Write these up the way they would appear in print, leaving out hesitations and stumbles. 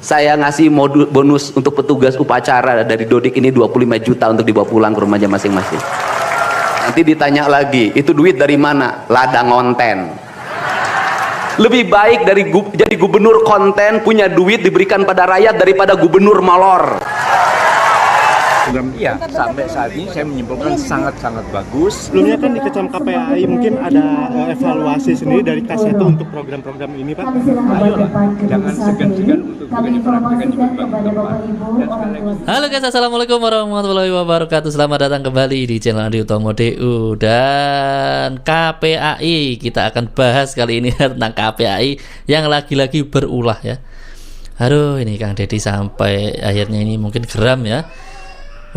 saya ngasih bonus untuk petugas upacara dari Dodik ini 25 juta untuk dibawa pulang ke rumahnya masing-masing. Nanti ditanya lagi, itu duit dari mana? Ladang konten. Lebih baik dari jadi gubernur konten, punya duit diberikan pada rakyat daripada gubernur molor. Iya, sampai saat ini saya menyimpulkan sangat-sangat bagus. Sebelumnya kan di Kecam KPAI mungkin ada evaluasi sendiri dari Kaseta untuk program-program ini, Pak. Ayolah, jangan segan-segan untuk juga dipraktekkan di berbagai tempat. Dan sekali lagi, Halo guys, assalamualaikum warahmatullahi wabarakatuh. Selamat datang kembali di channel Andi Utomo DU dan KPAI. Kita akan bahas kali ini tentang KPAI yang lagi-lagi berulah ya. Aduh, ini Kang Deddy sampai akhirnya ini mungkin geram ya.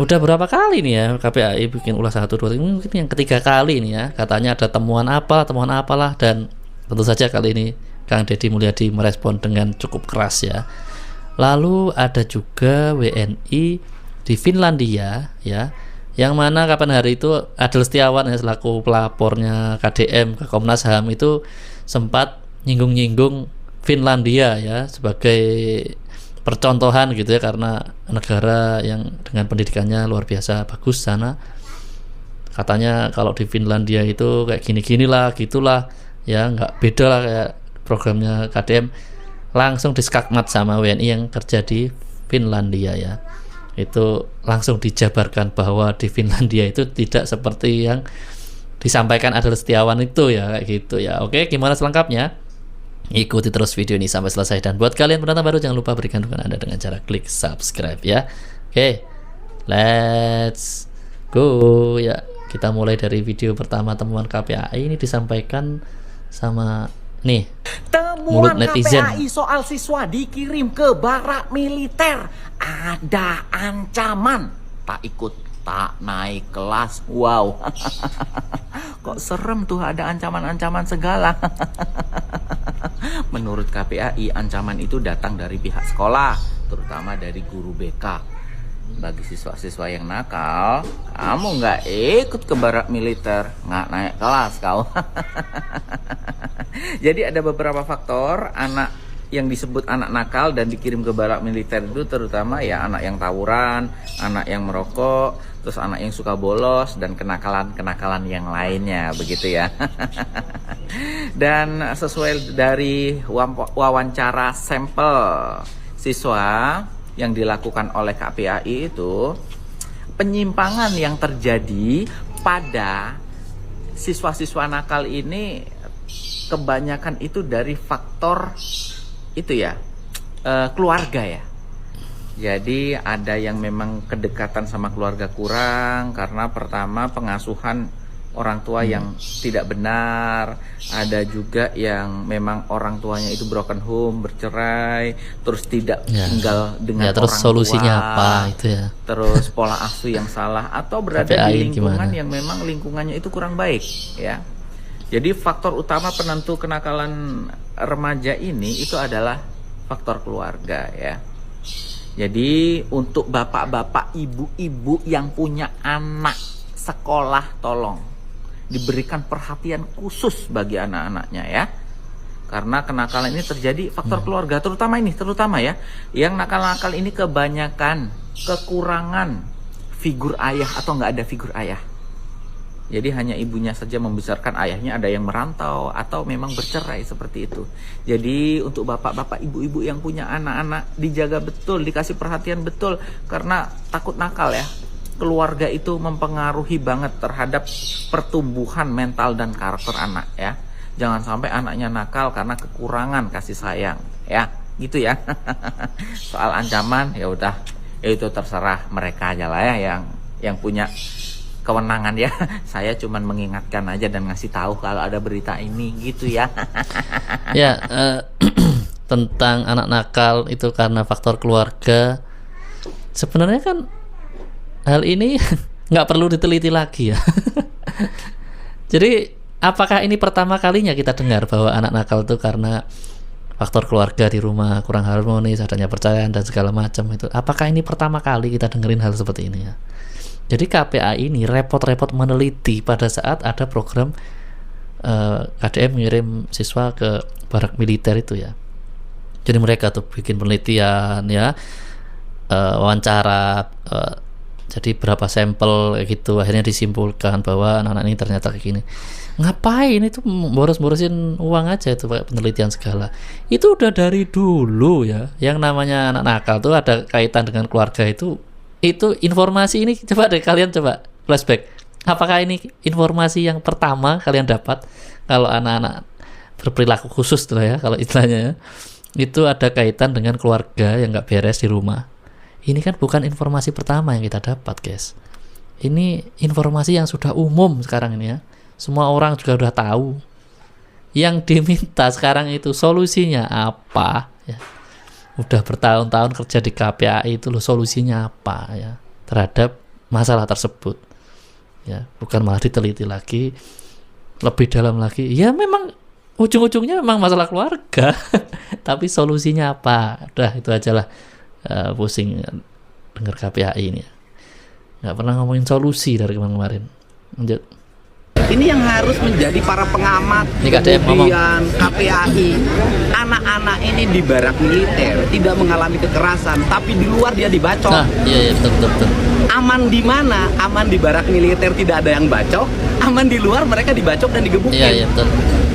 Udah berapa kali nih ya KPAI bikin ulah 1, 2, 3, mungkin yang ketiga kali nih ya. Katanya ada temuan apalah, dan tentu saja kali ini Kang Deddy Mulyadi merespon dengan cukup keras ya. Lalu ada juga WNI di Finlandia ya, yang mana kapan hari itu Adel Setiawan ya selaku pelapornya KDM ke Komnas HAM itu sempat nyinggung-nyinggung Finlandia ya sebagai percontohan gitu ya, karena negara yang dengan pendidikannya luar biasa bagus sana. Katanya kalau di Finlandia itu kayak gini-gini lah gitulah ya, nggak beda lah kayak programnya KDM. Langsung diskakmat sama WNI yang kerja di Finlandia ya, itu langsung dijabarkan bahwa di Finlandia itu tidak seperti yang disampaikan Adel Setiawan itu ya, kayak gitu ya. Oke, gimana selengkapnya? Ikuti terus video ini sampai selesai, dan buat kalian penonton baru jangan lupa berikan dukungan Anda dengan cara klik subscribe ya. Oke, let's go ya. Kita mulai dari video pertama. Temuan KPAI ini disampaikan sama nih Temuan mulut netizen. KPAI soal siswa dikirim ke barak militer, ada ancaman tak ikut, tak naik kelas. Wow. Kok serem tuh, ada ancaman-ancaman segala. Menurut KPAI, ancaman itu datang dari pihak sekolah, terutama dari guru BK. Bagi siswa-siswa yang nakal, kamu nggak ikut ke barak militer, nggak naik kelas kau. Jadi ada beberapa faktor anak yang disebut anak nakal dan dikirim ke barak militer itu, terutama ya anak yang tawuran, anak yang merokok, terus anak yang suka bolos, dan kenakalan-kenakalan yang lainnya, begitu ya. Dan sesuai dari wawancara sampel siswa yang dilakukan oleh KPAI itu, penyimpangan yang terjadi pada siswa-siswa nakal ini kebanyakan itu dari faktor itu ya, keluarga ya. Jadi ada yang memang kedekatan sama keluarga kurang karena pertama pengasuhan orang tua yang tidak benar. Ada juga yang memang orang tuanya itu broken home, bercerai, terus tidak tinggal dengan terus orang solusinya tua, apa itu ya. terus pola asuh yang salah, atau berada KPAI di lingkungan gimana? yang memang lingkungannya itu kurang baik ya. Jadi faktor utama penentu kenakalan remaja ini itu adalah faktor keluarga ya. Jadi untuk bapak-bapak, ibu-ibu yang punya anak sekolah, tolong diberikan perhatian khusus bagi anak-anaknya ya. Karena kenakalan ini terjadi faktor keluarga, terutama ya, yang nakal-nakal ini kebanyakan kekurangan figur ayah atau nggak ada figur ayah. Jadi hanya ibunya saja membesarkan, ayahnya ada yang merantau atau memang bercerai seperti itu. Jadi untuk bapak-bapak, ibu-ibu yang punya anak-anak, dijaga betul, dikasih perhatian betul, karena takut nakal ya. Keluarga itu mempengaruhi banget terhadap pertumbuhan mental dan karakter anak ya. Jangan sampai anaknya nakal karena kekurangan kasih sayang ya, gitu ya. Soal ancaman ya udah, itu terserah mereka aja lah ya yang punya kewenangan ya. Saya cuman mengingatkan aja dan ngasih tahu kalau ada berita ini, gitu ya. Ya, tentang anak nakal itu karena faktor keluarga. Sebenarnya kan hal ini nggak perlu diteliti lagi ya. Jadi apakah ini pertama kalinya kita dengar bahwa anak nakal itu karena faktor keluarga di rumah kurang harmonis, adanya perceraian dan segala macam itu? Apakah ini pertama kali kita dengerin hal seperti ini ya? Jadi KPAI ini repot-repot meneliti pada saat ada program KDM mengirim siswa ke barak militer itu ya. Jadi mereka tuh bikin penelitian ya, wawancara, jadi berapa sampel gitu, akhirnya disimpulkan bahwa anak-anak ini ternyata kayak gini. Ngapain itu boros-borosin uang aja itu pakai penelitian segala. Itu udah dari dulu ya. Yang namanya anak nakal tuh ada kaitan dengan keluarga itu informasi ini, coba deh kalian coba flashback. Apakah ini informasi yang pertama kalian dapat kalau anak-anak berperilaku khusus tuh ya, kalau istilahnya ya, itu ada kaitan dengan keluarga yang nggak beres di rumah. Ini kan bukan informasi pertama yang kita dapat, guys. Ini informasi yang sudah umum sekarang ini ya. Semua orang juga udah tahu. Yang diminta sekarang itu solusinya apa ya. Udah bertahun-tahun kerja di KPAI itu loh, solusinya apa ya terhadap masalah tersebut. Ya, bukan malah diteliti lagi, lebih dalam lagi. Ya memang ujung-ujungnya memang masalah keluarga. Tapi solusinya apa? Udah itu aja lah. Pusing dengar KPAI ini, nggak pernah ngomongin solusi dari kemarin. Lanjut. Ini yang harus menjadi para pengamat, kemudian KPAI. Anak-anak ini di barak militer tidak mengalami kekerasan, tapi di luar dia dibacok. Nah, iya betul. Aman di mana? Aman di barak militer tidak ada yang bacok, aman di luar mereka dibacok dan digebukin. Iya betul.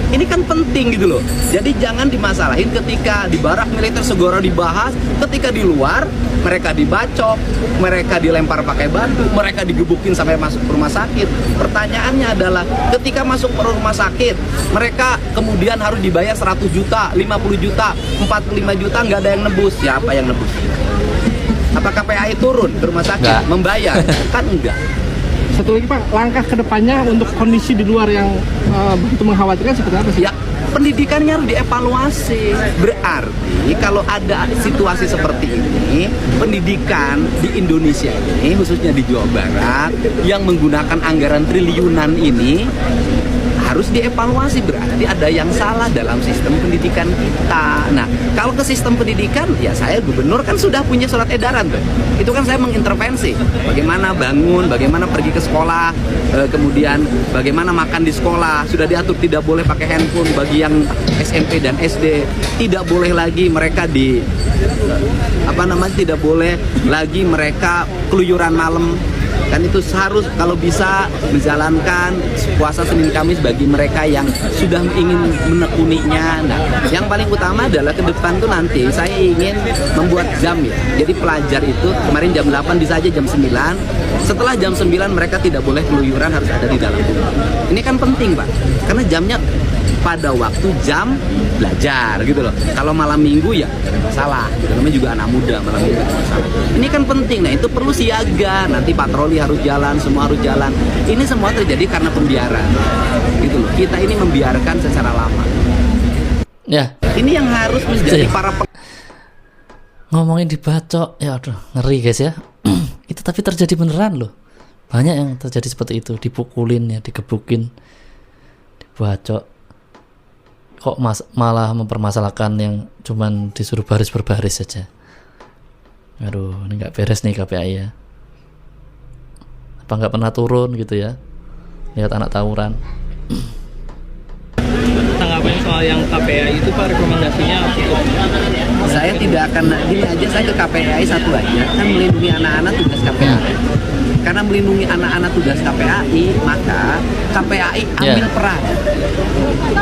Ini kan penting gitu loh. Jadi jangan dimasalahin ketika di barak militer segera dibahas, ketika di luar mereka dibacok, mereka dilempar pakai batu, mereka digebukin sampai masuk ke rumah sakit. Pertanyaannya adalah ketika masuk ke rumah sakit, mereka kemudian harus dibayar 100 juta, 50 juta, 45 juta, nggak ada yang nebus. Siapa yang nebus? Apa KPAI turun ke rumah sakit Enggak. membayar? Kan enggak. Satu lagi Pak, langkah kedepannya untuk kondisi di luar yang begitu mengkhawatirkan seperti apa sih? Ya, pendidikannya harus dievaluasi. Berarti kalau ada situasi seperti ini, pendidikan di Indonesia ini, khususnya di Jawa Barat, yang menggunakan anggaran triliunan ini, harus dievaluasi. Berarti ada yang salah dalam sistem pendidikan kita. Nah, kalau ke sistem pendidikan, ya saya gubernur kan sudah punya surat edaran tuh. Itu kan saya mengintervensi. Bagaimana bangun, bagaimana pergi ke sekolah, kemudian bagaimana makan di sekolah. Sudah diatur tidak boleh pakai handphone bagi yang SMP dan SD. Tidak boleh lagi mereka tidak boleh lagi mereka keluyuran malam. Kan itu harus kalau bisa menjalankan puasa Senin Kamis bagi mereka yang sudah ingin menekuninya. Nah, yang paling utama adalah ke depan tuh nanti saya ingin membuat jam ya. Jadi pelajar itu kemarin jam 8 bisa aja jam 9. Setelah jam 9 mereka tidak boleh keluyuran, harus ada di dalam rumah. Ini kan penting, Pak. Karena jamnya pada waktu jam belajar gitu loh. Kalau malam minggu ya salah. Gitu. Namanya juga anak muda, malam minggu salah. Ini kan penting. Nah, itu perlu siaga. Nanti patroli harus jalan, semua harus jalan. Ini semua terjadi karena pembiaran. Gitu loh. Kita ini membiarkan secara lama. Ya. Ini yang harus menjadi para Ngomongin dibacok, ya aduh ngeri guys ya. Itu tapi terjadi beneran loh. Banyak yang terjadi seperti itu, dipukulin ya, digebukin, dibacok. Kok malah mempermasalahkan yang cuman disuruh baris berbaris saja. Aduh, ini nggak beres nih KPAI ya. Apa nggak pernah turun gitu ya, lihat anak tawuran. Tanggapannya soal yang KPAI itu Pak, rekomendasinya cukup? Saya tidak akan, gini aja saya ke KPAI satu aja, kan melindungi anak-anak tugas KPAI. Karena melindungi anak-anak tugas KPAI, maka KPAI ambil peran.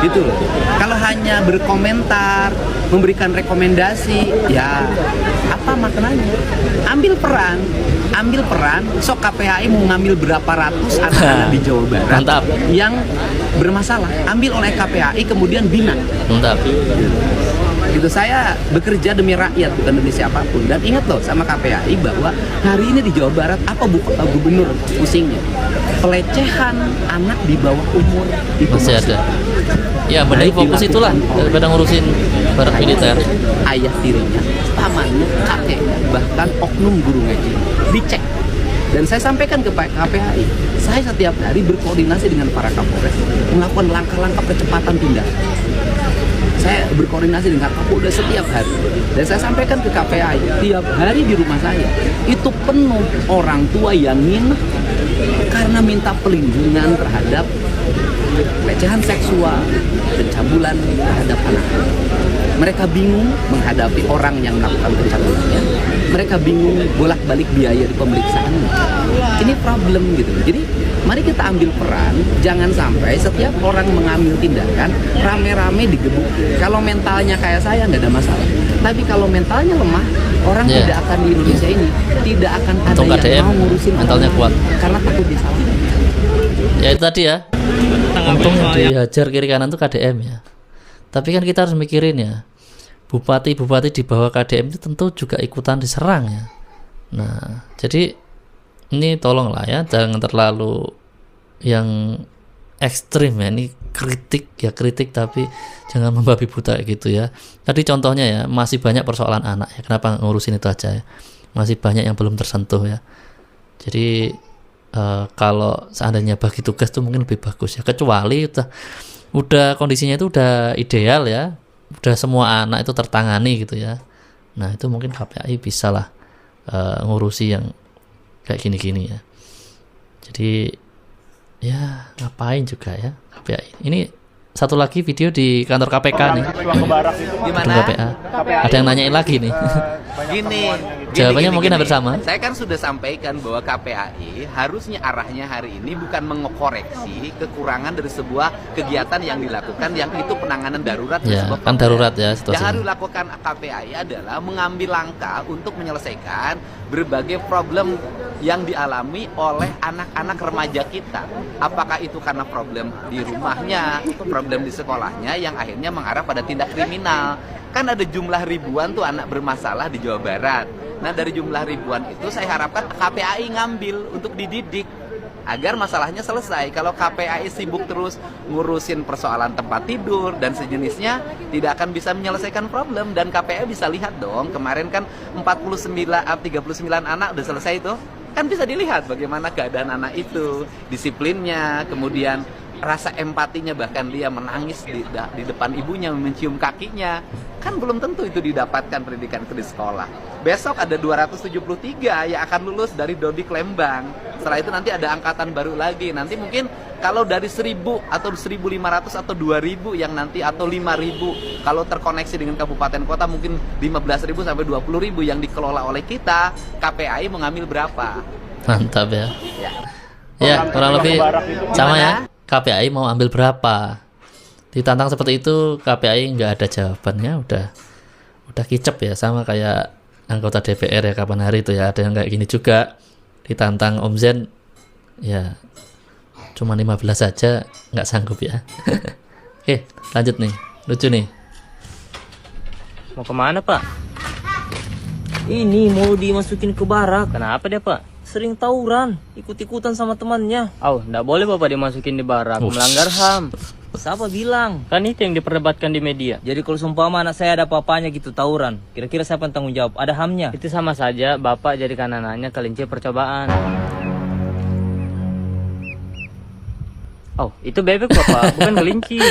Gitu loh. Kalau hanya berkomentar, memberikan rekomendasi, ya apa maknanya? Ambil peran, sok KPAI mau ngambil berapa ratus anak-anak di Jawa Barat. Mantap. Yang bermasalah, ambil oleh KPAI kemudian bina. Mantap. Gitu, saya bekerja demi rakyat bukan demi siapapun. Dan ingat loh sama KPAI bahwa hari ini di Jawa Barat apa gubernur pusingnya? Pelecehan anak di bawah umur itu Masih ada. Ya benar, fokus itulah daripada ngurusin barak militer. Ayah tirinya, pamannya, kakeknya, bahkan oknum guru ngaji dicek. Dan saya sampaikan ke KPAI, saya setiap hari berkoordinasi dengan para Kapolres melakukan langkah-langkah percepatan tindakan. Saya berkoordinasi dengan Kapolda setiap hari. Dan saya sampaikan ke KPAI, tiap hari di rumah saya itu penuh orang tua yang nginep karena minta pelindungan terhadap pelecehan seksual, pencabulan terhadap anak. Mereka bingung menghadapi orang yang melakukan pencabulannya. Mereka bingung bolak-balik biaya di pemeriksaan. Ini problem gitu. Jadi mari kita ambil peran, jangan sampai setiap orang mengambil tindakan rame-rame digebuk. Kalau mentalnya kayak saya nggak ada masalah. Tapi kalau mentalnya lemah, orang tidak akan di Indonesia ini tidak akan ada Untuk yang KDM, mau ngurusin mentalnya orang kuat. karena takut disalahkan. Ya itu tadi ya. Untung yang dihajar kiri kanan tuh KDM ya. Tapi kan kita harus mikirin ya, bupati-bupati di bawah KDM itu tentu juga ikutan diserang ya. Nah, jadi ini tolonglah ya, jangan terlalu yang ekstrim ya. Ini kritik tapi jangan membabi buta gitu ya. Tadi contohnya ya, masih banyak persoalan anak ya. Kenapa ngurusin itu aja ya? Masih banyak yang belum tersentuh ya. Jadi kalau seandainya bagi tugas tuh mungkin lebih bagus ya. Kecuali udah kondisinya itu udah ideal ya, udah semua anak itu tertangani gitu ya. Nah itu mungkin KPAI bisa lah ngurusi yang kayak gini-gini ya. Jadi ya ngapain juga ya KPAI. Ini satu lagi video di kantor KPK nih. Gimana? Gedung KPA. Ada yang nanyain lagi nih. Gini, Jawabannya mungkin hampir sama. Saya kan sudah sampaikan bahwa KPAI harusnya arahnya hari ini bukan mengoreksi kekurangan dari sebuah kegiatan yang dilakukan yang itu penanganan darurat. Ya, kan darurat ya situasinya. Yang harus dilakukan KPAI adalah mengambil langkah untuk menyelesaikan berbagai problem yang dialami oleh anak-anak remaja kita. Apakah itu karena problem di rumahnya, problem di sekolahnya yang akhirnya mengarah pada tindak kriminal. Kan ada jumlah ribuan tuh anak bermasalah di Jawa Barat. Nah dari jumlah ribuan itu saya harapkan KPAI ngambil untuk dididik agar masalahnya selesai. Kalau KPAI sibuk terus ngurusin persoalan tempat tidur dan sejenisnya, tidak akan bisa menyelesaikan problem. Dan KPAI bisa lihat dong, kemarin kan 39 anak udah selesai tuh. Kan bisa dilihat bagaimana keadaan anak itu, disiplinnya, kemudian rasa empatinya, bahkan dia menangis di depan ibunya, mencium kakinya. Kan belum tentu itu didapatkan pendidikan di sekolah. Besok ada 273 yang akan lulus dari Dodik Lembang. Setelah itu nanti ada angkatan baru lagi. Nanti mungkin kalau dari 1000 atau 1500 atau 2000 yang nanti, atau 5000 kalau terkoneksi dengan kabupaten kota, mungkin 15.000 sampai 20.000 yang dikelola oleh kita. KPAI mengambil berapa? Mantap ya. Ya kurang lebih sama ya. KPAI mau ambil berapa? Ditantang seperti itu, KPAI nggak ada jawabannya, udah kicep ya, sama kayak anggota DPR ya kapan hari itu ya, ada yang kayak gini juga, ditantang Om Zen ya cuma 15 saja nggak sanggup ya. Oke lanjut nih, lucu nih. Mau kemana Pak? Ini mau dimasukin ke barak. Kenapa dia Pak? Sering tawuran, ikut-ikutan sama temannya. Nggak boleh Bapak dimasukin di barak, melanggar HAM. Siapa bilang? Kan itu yang diperdebatkan di media. Jadi kalau seumpama anak saya ada apa-apanya gitu tawuran, kira-kira siapa yang tanggung jawab? Ada HAM-nya? Itu sama saja Bapak jadikan anaknya kelinci percobaan. Itu bebek Bapak, bukan kelinci.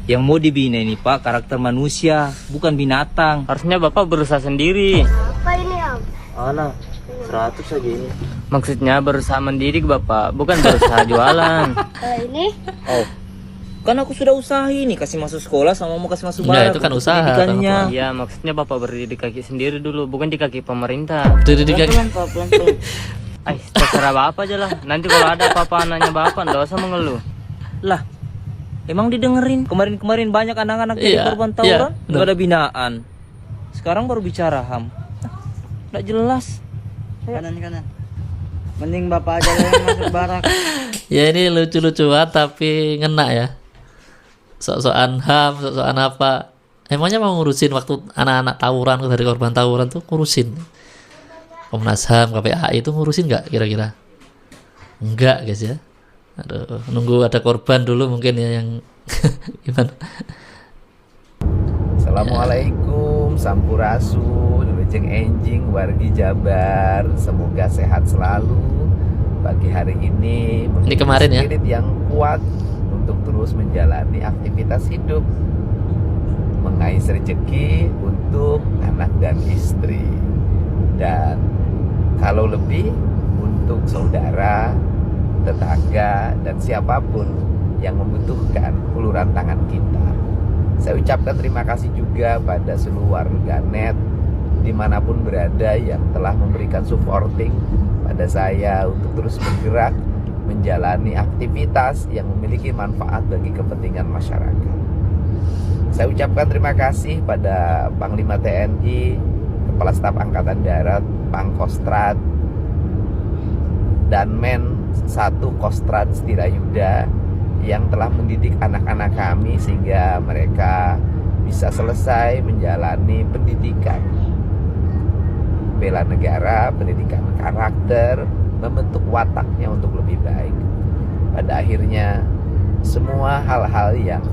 Yang mau dibina ini Pak, karakter manusia, bukan binatang. Harusnya Bapak berusaha sendiri. Apa ini Om? Anak 100 saja ini. Maksudnya berusaha mendidik Bapak, bukan berusaha jualan. Ini? Kan aku sudah usaha ini, kasih masuk sekolah sama mau kasih masuk Enggak, barak. itu kan usaha, Pendidikannya. Bang. Iya, maksudnya Bapak berdiri di kaki sendiri dulu, bukan di kaki pemerintah. Diri di kaki. Pelan-pelan. Terserah Bapak aja lah. Nanti kalau ada apa-apa anaknya Bapak, nggak usah mengeluh. Lah, emang didengerin? Kemarin-kemarin banyak anak-anak jadi korban tawuran, nggak ada binaan. Sekarang baru bicara HAM. Nggak jelas. Kanan. Mending Bapak aja yang masuk barak. Ya ini lucu-lucuan tapi ngena ya. Sok-sokan HAM, sok-sokan apa. Emangnya mau ngurusin waktu anak-anak tawuran, dari korban tawuran tuh ngurusin. Komnas HAM, KPAI itu ngurusin nggak kira-kira? Enggak guys ya. Aduh, nunggu ada korban dulu mungkin ya yang gimana. Assalamualaikum, sampurasun, wilujeng enjing, wargi Jabar. Semoga sehat selalu. Pagi hari ini kemarin ya. Spirit yang kuat untuk terus menjalani aktivitas hidup, mengais rezeki untuk anak dan istri, dan kalau lebih untuk saudara, tetangga, dan siapapun yang membutuhkan uluran tangan kita. Saya ucapkan terima kasih juga pada seluruh warganet dimanapun berada yang telah memberikan supporting pada saya untuk terus bergerak menjalani aktivitas yang memiliki manfaat bagi kepentingan masyarakat. Saya ucapkan terima kasih pada Panglima TNI, Kepala Staf Angkatan Darat, Pangkostrat, dan Men 1 Kostrat Stirayuda yang telah mendidik anak-anak kami sehingga mereka bisa selesai menjalani pendidikan bela negara, pendidikan karakter, membentuk wataknya untuk lebih baik. Pada akhirnya semua hal-hal yang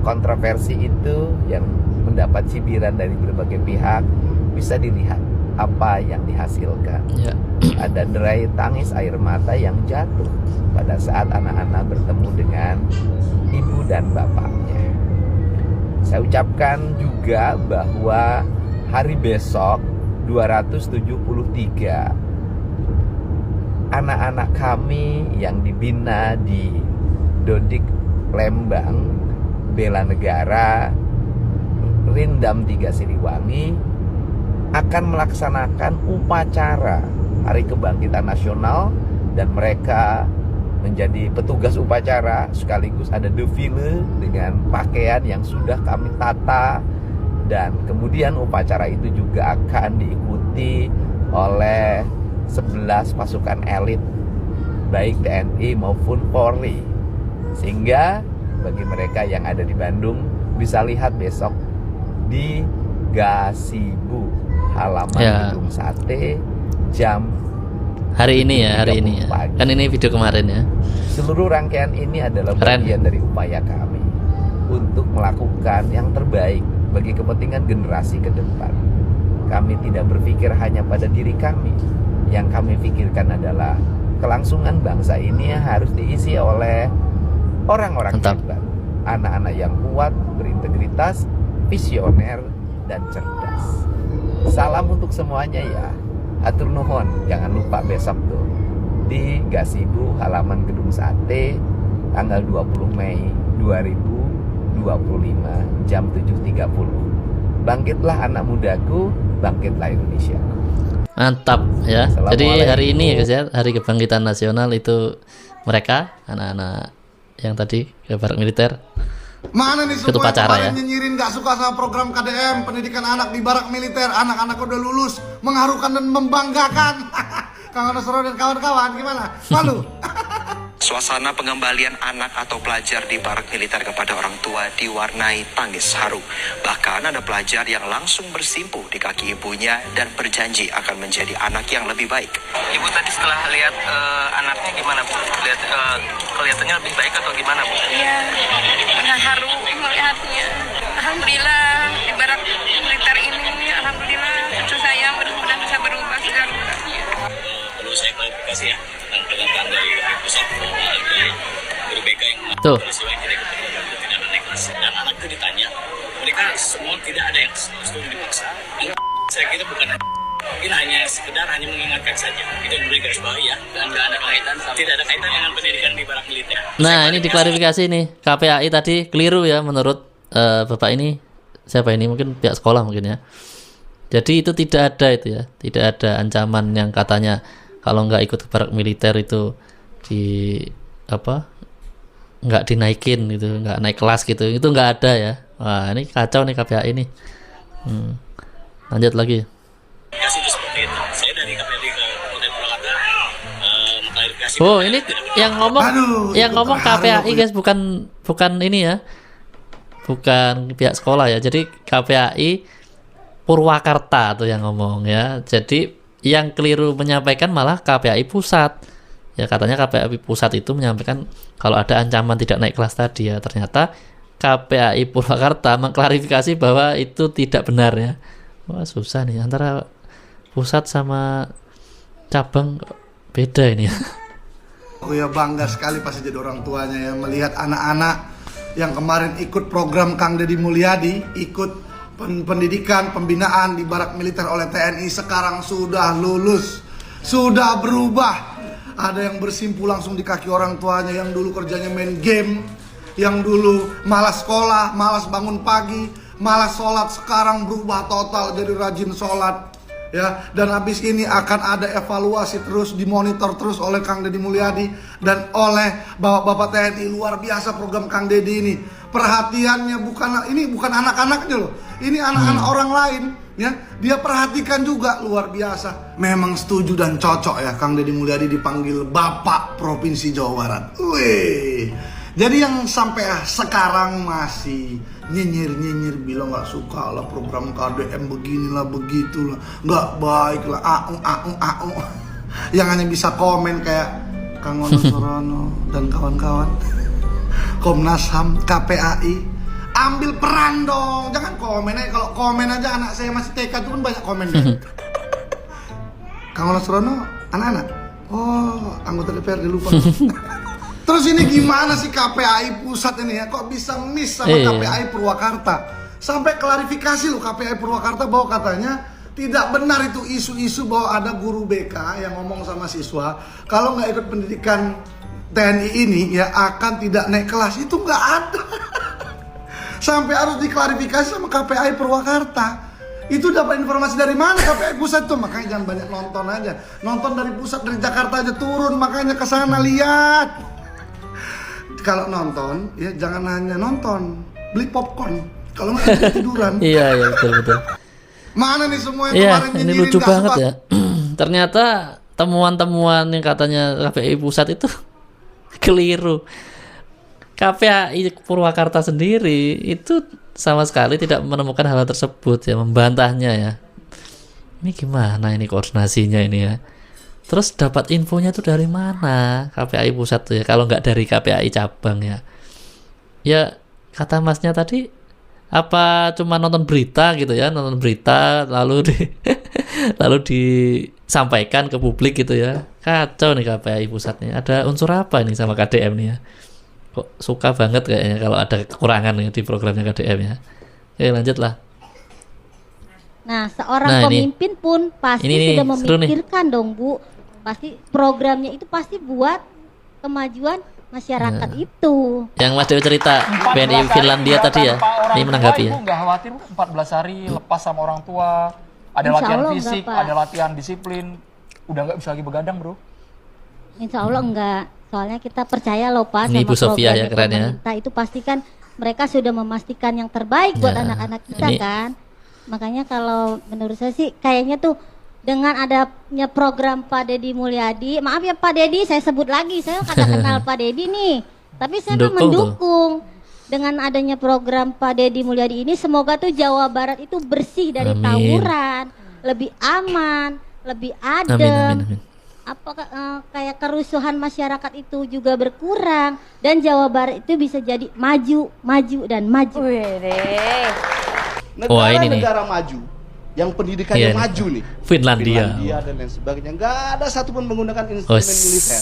kontroversi itu yang mendapat cibiran dari berbagai pihak bisa dilihat apa yang dihasilkan. Ada derai tangis air mata yang jatuh pada saat anak-anak bertemu dengan ibu dan bapaknya. Saya ucapkan juga bahwa hari besok 273 anak-anak kami yang dibina di Dodik Lembang, Bela Negara, Rindam 3 Siliwangi akan melaksanakan upacara Hari Kebangkitan Nasional, dan mereka menjadi petugas upacara sekaligus ada defile dengan pakaian yang sudah kami tata, dan kemudian upacara itu juga akan diikuti oleh 11 pasukan elit baik TNI maupun Polri, sehingga bagi mereka yang ada di Bandung bisa lihat besok di Gasibu halaman Gedung Sate jam hari ini ya pagi. Kan ini video kemarin ya. Seluruh rangkaian ini adalah bagian dari upaya kami untuk melakukan yang terbaik bagi kepentingan generasi ke depan. Kami tidak berpikir hanya pada diri kami. Yang kami pikirkan adalah kelangsungan bangsa ini harus diisi oleh orang-orang hebat, anak-anak yang kuat, berintegritas, visioner, dan cerdas. Salam untuk semuanya ya. Hatur nuhun, jangan lupa besok tuh di Gasibu halaman Gedung Sate tanggal 20 Mei 2025 jam 7.30. Bangkitlah anak mudaku, bangkitlah Indonesia. Mantap ya. Jadi hari ini ya guys ya, Hari Kebangkitan Nasional itu mereka anak-anak yang tadi ke barak militer. Mana nih semua ya? nyinyirin gak suka sama program KDM pendidikan anak di barak militer, anak-anak udah lulus, mengharukan dan membanggakan. Kang Nasro dan kawan-kawan gimana? Malu? Suasana pengembalian anak atau pelajar di barak militer kepada orang tua diwarnai tangis haru. Bahkan ada pelajar yang langsung bersimpuh di kaki ibunya dan berjanji akan menjadi anak yang lebih baik. Ibu tadi setelah lihat anaknya gimana Bu? Lihat kelihatannya lebih baik atau gimana Bu? Iya, haru melihatnya. Alhamdulillah di barak militer ini, alhamdulillah cucu saya mudah-mudahan bisa berubah segala-galanya. Perlu saya klarifikasi ya tentang pernyataan dari pusat bahwa ada guru BK yang peristiwa yang tidak kebetulan itu tidak naik kelas, dan anak itu ditanya, mereka semua tidak ada yang setuju dipaksa. Saya kira bukan mungkin hanya sekedar hanya mengingatkan saja, itu yang garis bawahi ya, dan tidak ada kaitan dengan pendidikan di barak militer. Nah ini diklarifikasi nih, KPAI tadi keliru ya menurut bapak ini, siapa ini, mungkin pihak sekolah mungkin ya. Jadi itu tidak ada itu ya, tidak ada ancaman yang katanya kalau nggak ikut barak militer itu di apa, nggak dinaikin gitu, nggak naik kelas gitu, itu nggak ada ya. Wah ini kacau nih KPAI ini. Lanjut lagi. Oh ini yang ngomong KPAI guys, bukan ini ya, bukan pihak sekolah ya. Jadi KPAI Purwakarta tuh yang ngomong ya. Jadi yang keliru menyampaikan malah KPAI pusat ya, katanya KPAI pusat itu menyampaikan kalau ada ancaman tidak naik kelas tadi ya. Ternyata KPAI Purwakarta mengklarifikasi bahwa itu tidak benar ya. Wah susah nih, antara pusat sama cabang beda ini ya. Aku ya bangga sekali pasti jadi orang tuanya ya, melihat anak-anak yang kemarin ikut program Kang Deddy Mulyadi, ikut pendidikan, pembinaan di barak militer oleh TNI, sekarang sudah lulus, sudah berubah. ada yang bersimpu langsung di kaki orang tuanya, yang dulu kerjanya main game, yang dulu malas sekolah, malas bangun pagi, malas sholat, sekarang berubah total jadi rajin sholat. Ya, dan habis ini akan ada evaluasi terus, dimonitor terus oleh Kang Deddy Mulyadi dan oleh Bapak TNI. Luar biasa program Kang Deddy ini. Perhatiannya bukan anak-anaknya loh. Ini anak-anak orang lain, ya. Dia perhatikan juga, luar biasa. Memang setuju dan cocok ya Kang Deddy Mulyadi dipanggil Bapak Provinsi Jawa Barat. Wih. Jadi yang sampai sekarang masih nyinyir bilang nggak suka lah program KDM beginilah begitulah, nggak baik lah, au. Yang hanya bisa komen kayak Kang Ono Sorono dan kawan-kawan, Komnas HAM, KPAI, ambil peran dong, jangan komen aja. Kalau komen aja anak saya masih TK itu kan banyak komen deh. Kang Ono Sorono anak-anak, oh anggota DPRD lupa. Terus ini gimana sih KPAI pusat ini ya? Kok bisa miss sama KPAI Purwakarta? Sampai klarifikasi loh KPAI Purwakarta bahwa katanya tidak benar itu isu-isu bahwa ada guru BK yang ngomong sama siswa kalau nggak ikut pendidikan TNI ini ya akan tidak naik kelas. Itu nggak ada. Sampai harus diklarifikasi sama KPAI Purwakarta. Itu dapat informasi dari mana KPAI pusat tuh? Makanya jangan banyak nonton aja. Nonton dari pusat, dari Jakarta aja turun, makanya ke sana lihat. Kalau nonton, ya jangan hanya nonton, beli popcorn. Kalau nggak tiduran. Iya betul. Mana nih semua yang kemarin ini lucu banget ya. Ternyata temuan-temuan yang katanya KPI pusat itu keliru. KPAI Purwakarta sendiri itu sama sekali tidak menemukan hal tersebut ya, membantahnya ya. Ini gimana ini koordinasinya ini ya? Terus dapat infonya tuh dari mana KPAI pusat tuh ya, kalau nggak dari KPAI cabang ya. Ya kata masnya tadi apa cuma nonton berita gitu ya, nonton berita lalu lalu disampaikan ke publik gitu ya. Kacau nih KPAI pusatnya. Ada unsur apa ini sama KDM nih ya? Kok suka banget kayaknya kalau ada kekurangan ya di programnya KDM ya. Oke lanjutlah. Nah seorang pemimpin pun pasti sudah memikirkan dong Bu. Pasti programnya itu pasti buat kemajuan masyarakat itu. Yang Mas Dewi cerita BNI Finlandia tadi ya, ini menanggapi ya. Ibu nggak khawatir 14 hari lepas sama orang tua, ada latihan fisik, ada latihan disiplin, udah nggak bisa lagi begadang bro? Insya Allah enggak, soalnya kita percaya loh Pak ini sama Ibu Sofia ya, keren ya. Pemerintah itu pastikan mereka sudah memastikan yang terbaik buat anak-anak kita kan. Makanya kalau menurut saya sih kayaknya tuh dengan adanya program Pak Deddy Mulyadi, maaf ya Pak Deddy, saya sebut lagi, saya kadang kenal Pak Deddy nih, tapi saya mendukung dengan adanya program Pak Deddy Mulyadi ini. Semoga tuh Jawa Barat itu bersih dari tawuran, lebih aman, lebih adem. Apakah kayak kerusuhan masyarakat itu juga berkurang dan Jawa Barat itu bisa jadi maju dan maju. Negara maju yang pendidikannya maju nih, Finlandia dan lain sebagainya, nggak ada satupun menggunakan instrumen militer.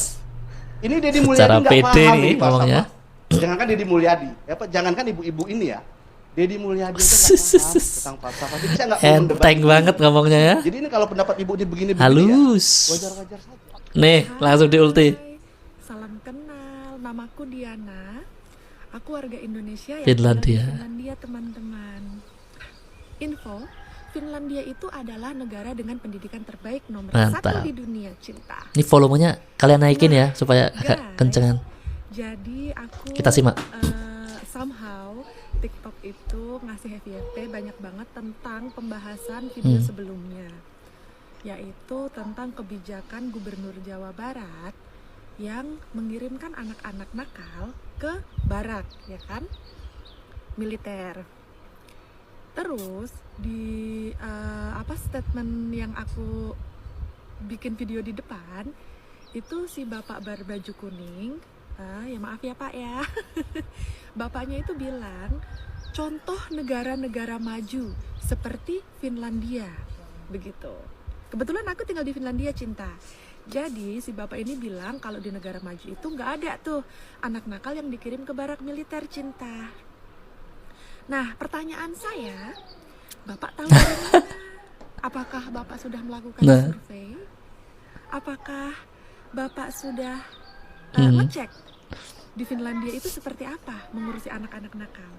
Ini Deddy Mulyadi secara nggak PD paham nih ngomongnya. Jangankan Deddy Mulyadi, ya Pak, jangankan ibu-ibu ini ya, Deddy Mulyadi aja nggak paham tentang falsafah. Jadi saya nggak mau mendebat. Enteng banget ngomongnya ya. Jadi ini kalau pendapat ibu ini begini halus ya, wajar-wajar saja. Nih langsung di ulti. Salam kenal, namaku Diana. Aku warga Indonesia yang Finlandia. Finlandia teman-teman. Info, Finlandia itu adalah negara dengan pendidikan terbaik nomor 1 di dunia, cinta. Ini volumenya kalian naikin ya supaya agak kencengan. Jadi aku kita simak. Somehow TikTok itu ngasih FYP banyak banget tentang pembahasan video sebelumnya, yaitu tentang kebijakan Gubernur Jawa Barat yang mengirimkan anak-anak nakal ke barak, ya kan, militer. Terus di statement yang aku bikin video di depan itu si bapak berbaju kuning, ya maaf ya Pak ya, bapaknya itu bilang contoh negara-negara maju seperti Finlandia, begitu. Kebetulan aku tinggal di Finlandia, cinta. Jadi si bapak ini bilang kalau di negara maju itu nggak ada tuh anak nakal yang dikirim ke barak militer, cinta. Nah, pertanyaan saya, Bapak tahu dari mana? Apakah Bapak sudah melakukan survei? Apakah Bapak sudah ngecek di Finlandia itu seperti apa mengurusi anak-anak nakal.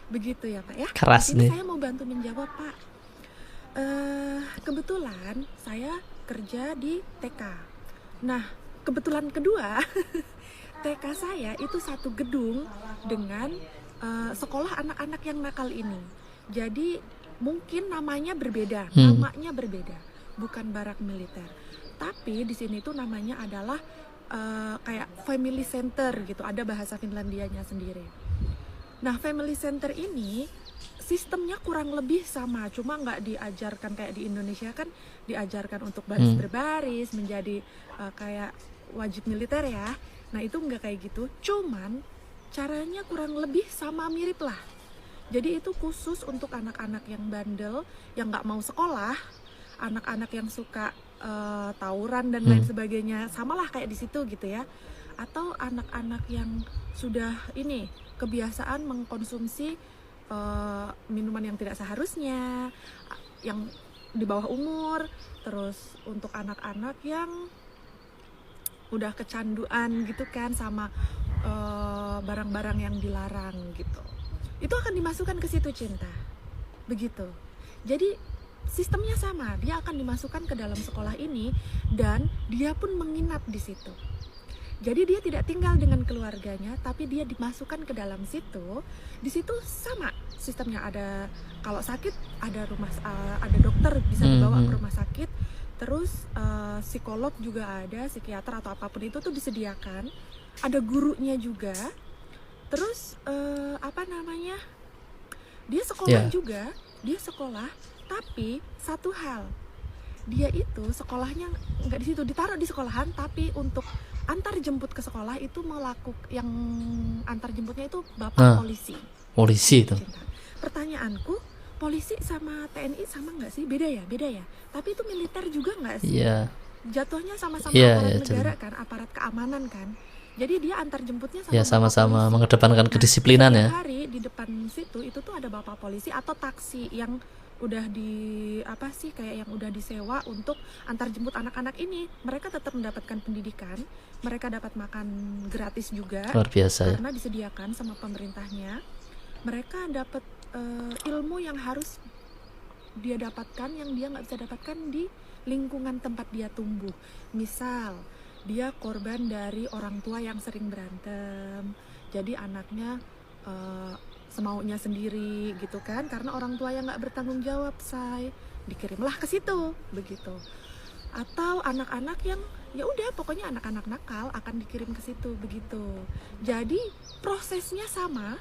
Begitu ya Pak ya. Keras Ini nih. saya mau bantu menjawab Pak. Kebetulan saya kerja di TK. Nah, kebetulan kedua TK saya itu satu gedung dengan sekolah anak-anak yang nakal ini. Jadi mungkin namanya berbeda, namanya berbeda, bukan barak militer. Tapi di sini tuh namanya adalah kayak family center gitu, ada bahasa Finlandianya sendiri. Nah, family center ini sistemnya kurang lebih sama, cuma nggak diajarkan kayak di Indonesia kan diajarkan untuk baris berbaris menjadi kayak wajib militer ya. Nah itu nggak kayak gitu, cuman caranya kurang lebih sama mirip lah. Jadi itu khusus untuk anak-anak yang bandel, yang nggak mau sekolah, anak-anak yang suka tawuran dan lain sebagainya, samalah kayak di situ gitu ya. Atau anak-anak yang sudah ini kebiasaan mengkonsumsi minuman yang tidak seharusnya, yang di bawah umur. Terus untuk anak-anak yang udah kecanduan gitu kan sama barang-barang yang dilarang gitu, itu akan dimasukkan ke situ Cinta, begitu. Jadi sistemnya sama, dia akan dimasukkan ke dalam sekolah ini dan dia pun menginap di situ. Jadi dia tidak tinggal dengan keluarganya, tapi dia dimasukkan ke dalam situ. Di situ sama sistemnya, ada kalau sakit ada ada dokter bisa dibawa ke rumah sakit. Terus psikolog juga ada, psikiater atau apapun itu tuh disediakan. Ada gurunya juga. Terus dia sekolah juga, dia sekolah. Tapi satu hal, dia itu sekolahnya nggak di situ, ditaruh di sekolahan, tapi untuk antar jemput ke sekolah itu yang antar jemputnya itu bapak polisi. Polisi itu. Pertanyaanku, polisi sama TNI sama nggak sih? Beda ya? Tapi itu militer juga nggak sih? Iya. Jatuhnya sama-sama aparat negara kan, aparat keamanan kan. Jadi dia antar jemputnya sama-sama mengedepankan kedisiplinan ya. Hari di depan situ itu tuh ada bapak polisi atau taksi yang udah kayak yang udah disewa untuk antar jemput anak-anak ini. Mereka tetap mendapatkan pendidikan, mereka dapat makan gratis juga. Luar biasa ya. Karena disediakan sama pemerintahnya. Mereka dapat ilmu yang harus dia dapatkan, yang dia nggak bisa dapatkan di lingkungan tempat dia tumbuh. Misal dia korban dari orang tua yang sering berantem, jadi anaknya semaunya sendiri gitu kan, karena orang tua yang nggak bertanggung jawab, dikirimlah ke situ begitu. Atau anak-anak yang ya udah pokoknya anak-anak nakal akan dikirim ke situ begitu. Jadi prosesnya sama,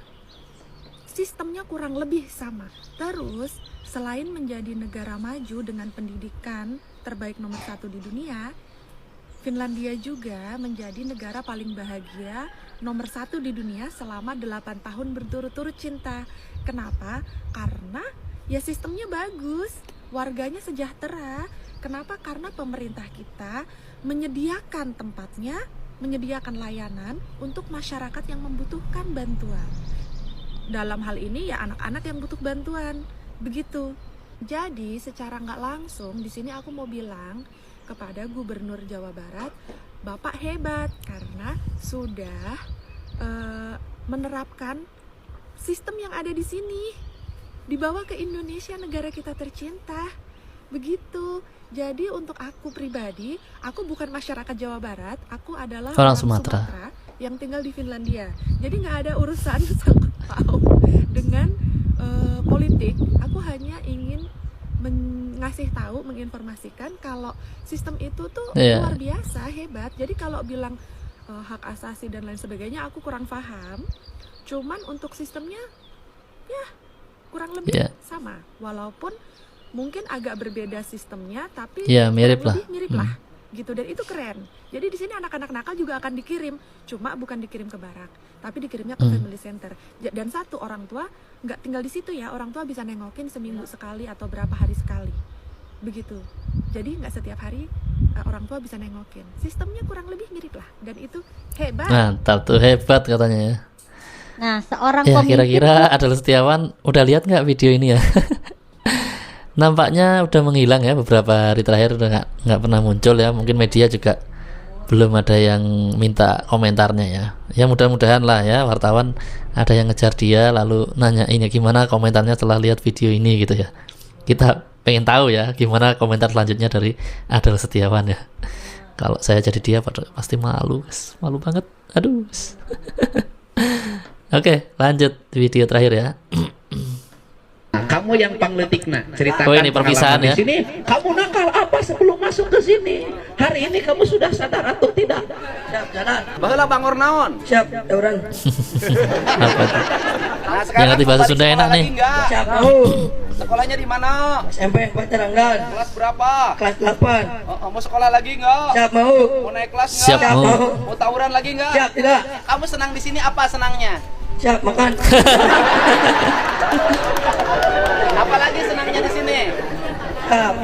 sistemnya kurang lebih sama. Terus selain menjadi negara maju dengan pendidikan terbaik nomor 1 di dunia, Finlandia juga menjadi negara paling bahagia nomor 1 di dunia selama 8 tahun berturut-turut Cinta. Kenapa? Karena ya sistemnya bagus, warganya sejahtera. Kenapa? Karena pemerintah kita menyediakan tempatnya, menyediakan layanan untuk masyarakat yang membutuhkan bantuan. Dalam hal ini ya anak-anak yang butuh bantuan, begitu. Jadi secara nggak langsung di sini aku mau bilang kepada Gubernur Jawa Barat, Bapak hebat karena sudah menerapkan sistem yang ada di sini, dibawa ke Indonesia, negara kita tercinta, begitu. Jadi untuk aku pribadi, aku bukan masyarakat Jawa Barat, aku adalah orang Sumatera yang tinggal di Finlandia. Jadi nggak ada urusan sangkut paut dengan politik. Aku hanya ingin ngasih tahu, menginformasikan kalau sistem itu tuh luar biasa, hebat. Jadi kalau bilang hak asasi dan lain sebagainya aku kurang paham. Cuman untuk sistemnya ya kurang lebih sama. Walaupun mungkin agak berbeda sistemnya, tapi mirip lah. Mirip lah gitu, dan itu keren. Jadi di sini anak-anak nakal juga akan dikirim, cuma bukan dikirim ke barak, tapi dikirimnya ke family center. Dan satu, orang tua nggak tinggal di situ ya, orang tua bisa nengokin seminggu sekali atau berapa hari sekali, begitu. Jadi nggak setiap hari orang tua bisa nengokin. Sistemnya kurang lebih mirip lah, dan itu hebat. Mantap tuh, hebat katanya ya. Nah, seorang ya pemimpin kira-kira Adel Setiawan udah lihat nggak video ini ya? Nampaknya udah menghilang ya, beberapa hari terakhir udah nggak pernah muncul ya. Mungkin media juga belum ada yang minta komentarnya ya. Ya mudah-mudahan lah ya wartawan ada yang ngejar dia lalu nanyain ya gimana komentarnya setelah lihat video ini gitu ya. Kita pengen tahu ya gimana komentar selanjutnya dari Adel Setiawan ya. Kalau saya jadi dia pasti malu, malu banget. Aduh. Oke, lanjut video terakhir ya. Kamu yang pangletikna, ceritakan ini perpisahan ya. di sini. Kamu nakal apa sebelum masuk ke sini? Hari ini kamu sudah sadar atau tidak? Siap, jalan. Baheula bangor naon? Siap, tawuran. Nah, Yang ngerti bahasa Sunda enak nih. Siap, mau. Sekolahnya di mana? SMP Pateranggan. Kelas berapa? Kelas 8. Mau sekolah lagi enggak? Siap, mau. Mau naik kelas enggak? Siap, mau. Mau tawuran lagi enggak? Siap, tidak. Kamu senang di sini apa senangnya? Siap, makan. Apalagi senangnya di sini? Siap.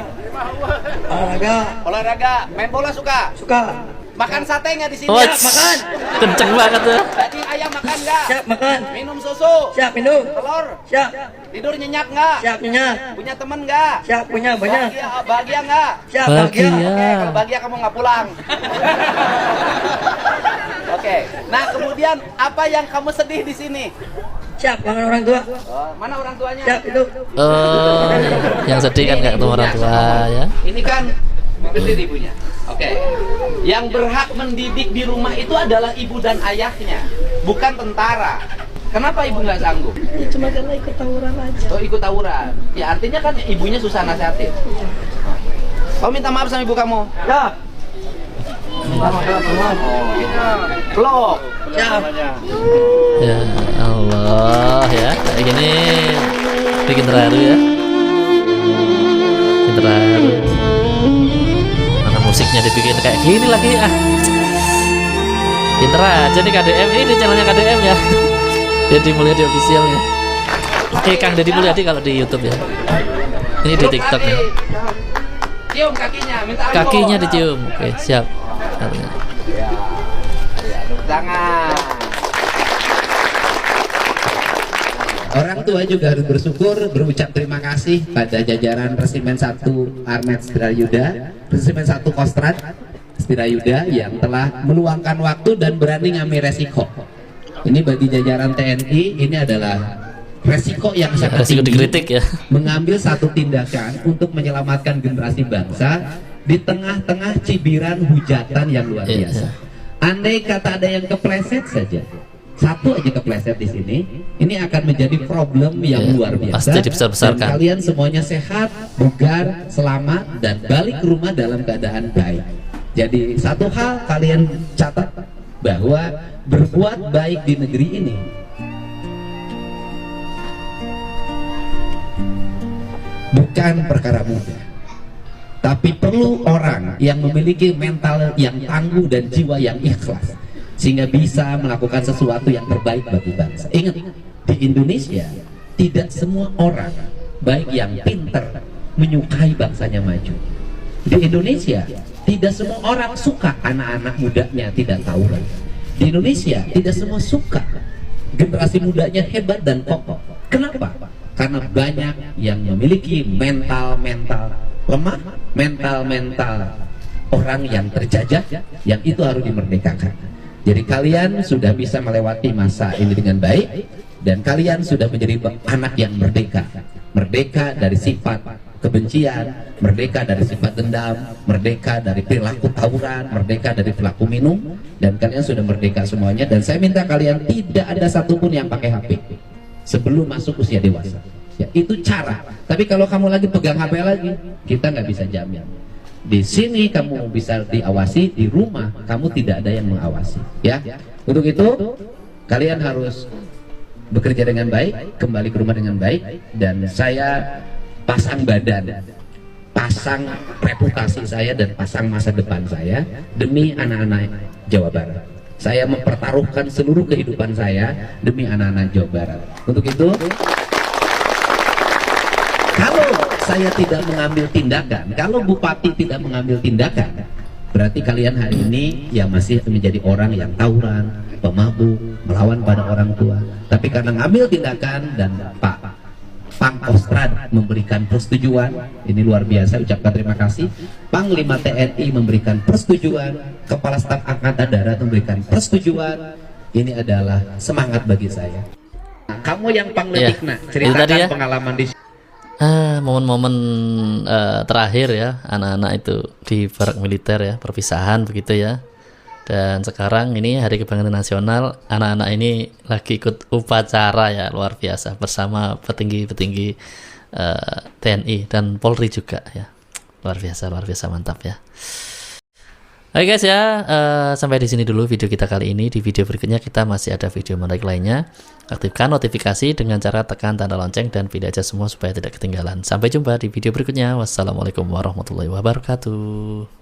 Olahraga. Olahraga, main bola suka? Suka. Makan sate nggak di sini? Oh, Siap, makan. Kenceng banget ya. Daging ayam makan nggak? Siap, makan. Minum susu? Siap, minum. Telur? Siap. Tidur nyenyak nggak? Siap, nyenyak. Punya temen nggak? Siap, punya banyak. Bahagia nggak? Siap, bahagia. Oke, kalau bahagia kamu nggak pulang. Oke. Nah, kemudian apa yang kamu sedih di sini? Siap, kangen orang tua. Mana orang tuanya? Siap, itu. Oh, yang sedih kan nggak ketemu orang tua ya. Ini kan gede ibunya. Oke. Yang berhak mendidik di rumah itu adalah ibu dan ayahnya, bukan tentara. Kenapa ibu nggak sanggup? Ya, cuma karena ikut tawuran aja. Oh, ikut tawuran. Ya artinya kan ibunya susah nasehatin. Kamu minta maaf sama ibu kamu? Ya. Peluk. Ya. Ya Allah ya, kayak gini bikin terharu ya. Bikin terharu. Mana musiknya dibikin kayak gini lagi ah. Pinter aja nih KDM, ini channelnya KDM ya. Deddy Mulyadi official ya. Kang Deddy Mulyadi kalau di YouTube ya. Ini di TikTok ya. Cium kakinya, minta ayo. Kakinya dicium. Oke, siap. Ya, tepuk tangan. Orang tua juga harus bersyukur, berucap terima kasih pada jajaran Resimen 1 Armet Setirayuda, Resimen 1 Kostrat Setirayuda yang telah meluangkan waktu dan berani ngambil resiko. Ini bagi jajaran TNI, ini adalah resiko yang sangat resiko tinggi, dikritik ya. mengambil satu tindakan untuk menyelamatkan generasi bangsa di tengah-tengah cibiran hujatan yang luar biasa. Andai kata ada yang kepleset saja, satu aja kepleset di sini, ini akan menjadi problem yang luar biasa. Pasti dibesar-besarkan. Dan kalian semuanya sehat, bugar, selamat, dan balik ke rumah dalam keadaan baik. Jadi satu hal kalian catat bahwa berbuat baik di negeri ini bukan perkara mudah, tapi perlu orang yang memiliki mental yang tangguh dan jiwa yang ikhlas sehingga bisa melakukan sesuatu yang terbaik bagi bangsa. Ingat, di Indonesia tidak semua orang baik yang pintar menyukai bangsanya maju. Di Indonesia tidak semua orang suka anak-anak mudanya tidak tawuran. Di Indonesia tidak semua suka generasi mudanya hebat dan kokoh. Kenapa? Karena banyak yang memiliki mental-mental lemah, mental-mental orang yang terjajah, yang itu harus dimerdekakan. Jadi kalian sudah bisa melewati masa ini dengan baik, dan kalian sudah menjadi anak yang merdeka. Merdeka dari sifat kebencian, merdeka dari sifat dendam, merdeka dari perilaku tawuran, merdeka dari perilaku minum, dan kalian sudah merdeka semuanya. Dan saya minta kalian tidak ada satupun yang pakai HP sebelum masuk usia dewasa. Ya, itu cara. Tapi kalau kamu lagi pegang HP lagi, kita nggak bisa jamin. Di sini kamu bisa diawasi, di rumah kamu tidak ada yang mengawasi. Ya, untuk itu kalian harus bekerja dengan baik, kembali ke rumah dengan baik, dan saya pasang badan, pasang reputasi saya dan pasang masa depan saya demi anak-anak Jawa Barat. Saya mempertaruhkan seluruh kehidupan saya demi anak-anak Jawa Barat. Untuk itu, kalau saya tidak mengambil tindakan, kalau Bupati tidak mengambil tindakan, berarti kalian hari ini ya masih menjadi orang yang tawuran, pemabuk, melawan pada orang tua. Tapi karena ngambil tindakan dan Pak Pangkostrat memberikan persetujuan, ini luar biasa, ucapkan terima kasih. Panglima TNI memberikan persetujuan, Kepala Staf Angkatan Darat memberikan persetujuan. Ini adalah semangat bagi saya. Nah, kamu yang pangletik, ceritakan pengalaman di momen-momen terakhir ya anak-anak itu di barak militer ya, perpisahan begitu ya. Dan sekarang ini Hari Kebangkitan Nasional, anak-anak ini lagi ikut upacara ya, luar biasa bersama petinggi-petinggi TNI dan Polri juga ya. Luar biasa mantap ya. Oke guys ya, sampai di sini dulu video kita kali ini. Di video berikutnya kita masih ada video menarik lainnya. Aktifkan notifikasi dengan cara tekan tanda lonceng dan pilih aja semua supaya tidak ketinggalan. Sampai jumpa di video berikutnya. Wassalamualaikum warahmatullahi wabarakatuh.